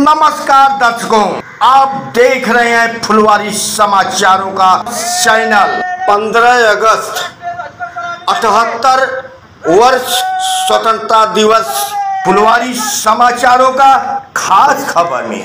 नमस्कार दर्शकों, आप देख रहे हैं फुलवारी समाचारों का चैनल। 15 अगस्त 78 वर्ष स्वतंत्रता दिवस फुलवारी समाचारों का खास खबर में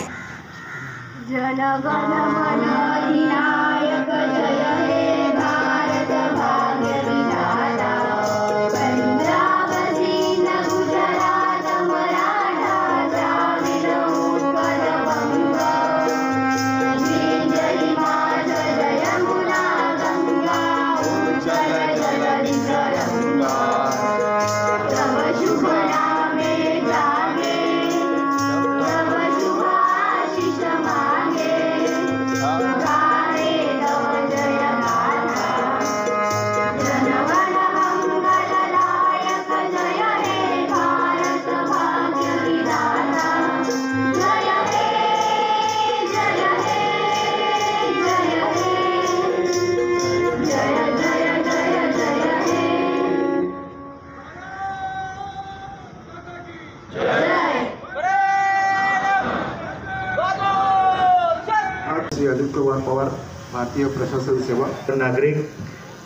श्री आदित्य पवार, भारतीय प्रशासन सेवा, नागरिक,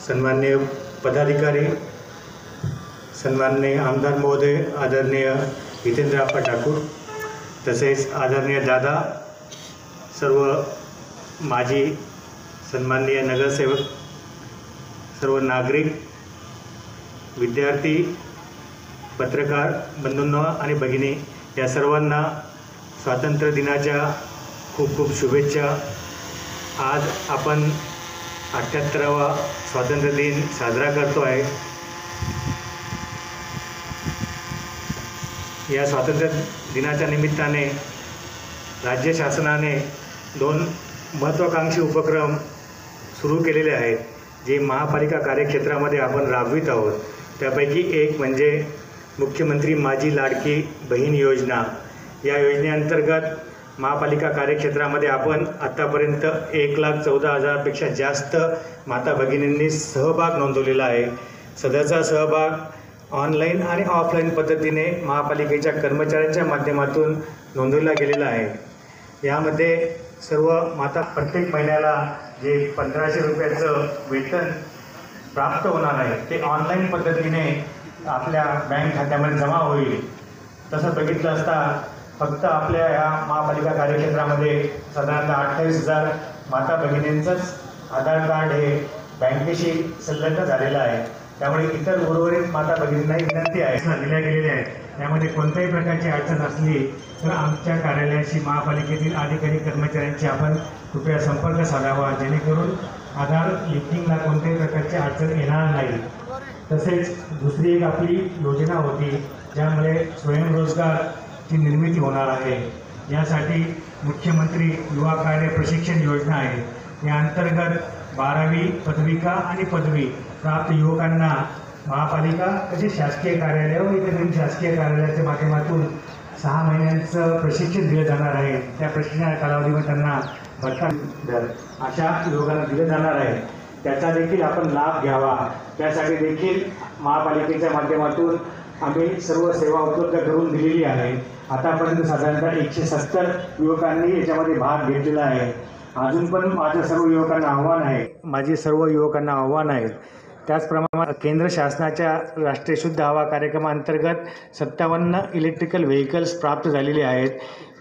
सन्माननीय पदाधिकारी, सन्माननीय आमदार महोदय, आदरणीय हितेंद्र आप्पा ठाकूर, तसेच आदरणीय दादा, सर्व माजी सन्माननीय नगरसेवक, सर्व नागरिक, विद्यार्थी, पत्रकार बंधूंनो आणि भगिनी, या सर्वांना स्वातंत्र्य दिनाच्या खूप खूप शुभेच्छा। आज आपण 78वा स्वातंत्र्य दिन साजरा करतो आहे। या स्वातंत्र्य दिनाच्या निमित्ताने राज्य शासनाने 2 महत्त्वाकांक्षी उपक्रम सुरू केलेले आहेत, जे महापालिका कार्यक्षेत्रामध्ये आपण राबवित आहोत। त्यापैकी एक म्हणजे मुख्यमंत्री माझी लाडकी बहीण योजना। या योजनेअंतर्गत महापालिका कार्यक्षेत्रामध्ये आपण आतापर्यंत 1,14,000पेक्षा जास्त माता भगिनींनी सहभाग नोंदवलेला आहे। सदरचा सहभाग ऑनलाईन आणि ऑफलाईन पद्धतीने महापालिकेच्या कर्मचाऱ्यांच्या माध्यमातून नोंदवला गेलेला आहे। यामध्ये सर्व माता प्रत्येक महिन्याला जे 1500 रुपयाचं वेतन प्राप्त होणार आहे ते ऑनलाईन पद्धतीने आपल्या बँक खात्यामध्ये जमा होईल। तसं बघितलं असता फक्त आपल्या या महापालिका कार्यक्षेत्रामध्ये साधारणतः 28,000 माता भगिनींचंच आधार कार्ड हे बँकेशी संलग्न झालेलं आहे। त्यामुळे इतर उर्वरित माता भगिनींनाही विनंती आहे दिल्या गेलेल्या आहेत। यामध्ये कोणत्याही प्रकारची अडचण असली तर आमच्या कार्यालयाशी महापालिकेतील अधिकारी कर्मचाऱ्यांची आपण कृपया संपर्क साधावा, जेणेकरून आधार लिंकिंगला कोणत्याही प्रकारची अडचण येणार नाही। तसेच दुसरी एक आपली योजना होती ज्यामुळे स्वयंरोजगारची निर्मिती होणार आहे। यासाठी मुख्यमंत्री युवा कार्य प्रशिक्षण योजना आहे। या अंतर्गत 12वी पदविका आणि पदवी प्राप्त युवकांना महापालिका तसेच शासकीय कार्यालय व इतर शासकीय कार्यालयाच्या माध्यमातून 6 महिन्यांचं प्रशिक्षण दिलं जाणार आहे। त्या प्रशिक्षण कालावधीमध्ये त्यांना भत्ता अशा युवकांना दिलं जाणार आहे। त्याचा देखील आपण लाभ घ्यावा। त्यासाठी देखील महापालिकेच्या माध्यमातून आम्ही सर्व सेवा उपलब्ध करून दिलेली आहे। आतापर्यंत साधारणतः 170 युवकांनी याच्यामध्ये भाग घेतलेला आहे। अजून पण माझ्या सर्व युवकांना आव्हान आहे। त्याचप्रमाणे केंद्र शासनाच्या राष्ट्रीय शुद्ध हवा कार्यक्रमाअंतर्गत 57 इलेक्ट्रिकल व्हेकल्स प्राप्त झालेले आहेत।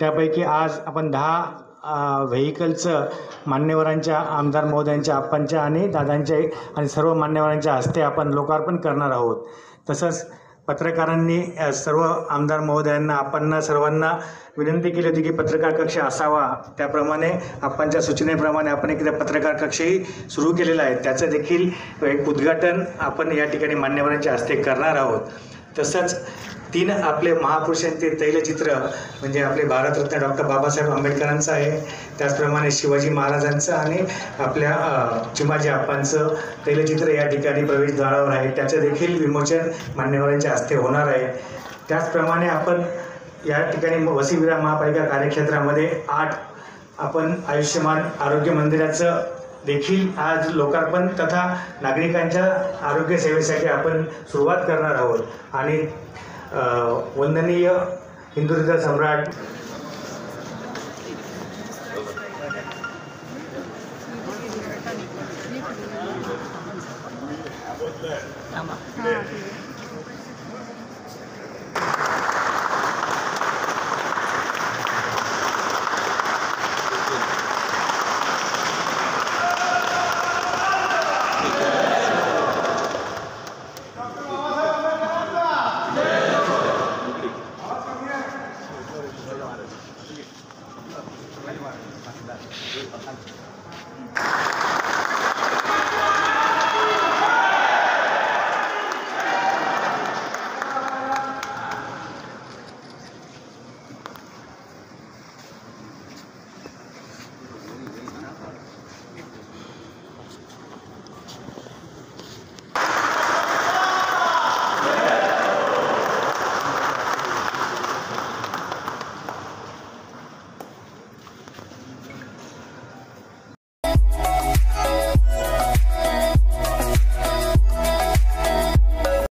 त्यापैकी आज आपण 10 व्हेकलचं मान्यवरांच्या, आमदार महोदयांच्या, आप्पांच्या आणि दादांच्या आणि सर्व मान्यवरांच्या हस्ते आपण लोकार्पण करणार आहोत। तसंच पत्रकारांनी सर्व आमदार महोदयांना, आप्पांना, सर्वांना विनंती केली होती की पत्रकार कक्ष असावा। त्याप्रमाणे आप्पांच्या सूचनेप्रमाणे आपण एक पत्रकार कक्षही सुरू केलेला आहे। त्याचं देखील एक उद्घाटन आपण या ठिकाणी मान्यवरांच्या हस्ते करणार आहोत। तसंच 3 आपले महापुरुषांचे तैलचित्र म्हणजे आपले भारतरत्न डॉक्टर बाबासाहेब आंबेडकरांचं आहे, त्याचप्रमाणे शिवाजी महाराजांचं आणि आपल्या चिमाजी आप्पांचं तैलचित्र या ठिकाणी प्रवेशद्वारावर आहे। त्याचं देखील विमोचन मान्यवरांच्या हस्ते होणार आहे। त्याचप्रमाणे आपण या ठिकाणी वसई विरार महापालिका कार्यक्षेत्रामध्ये 8 आपण आयुष्यमान आरोग्य मंदिराचं देखील आज लोकार्पण तथा नागरिकांच्या आरोग्य सेवेसाठी आपण सुरुवात करणार आहोत। आणि वंदनीय हिंदू हृदय सम्राट केलेली आहे.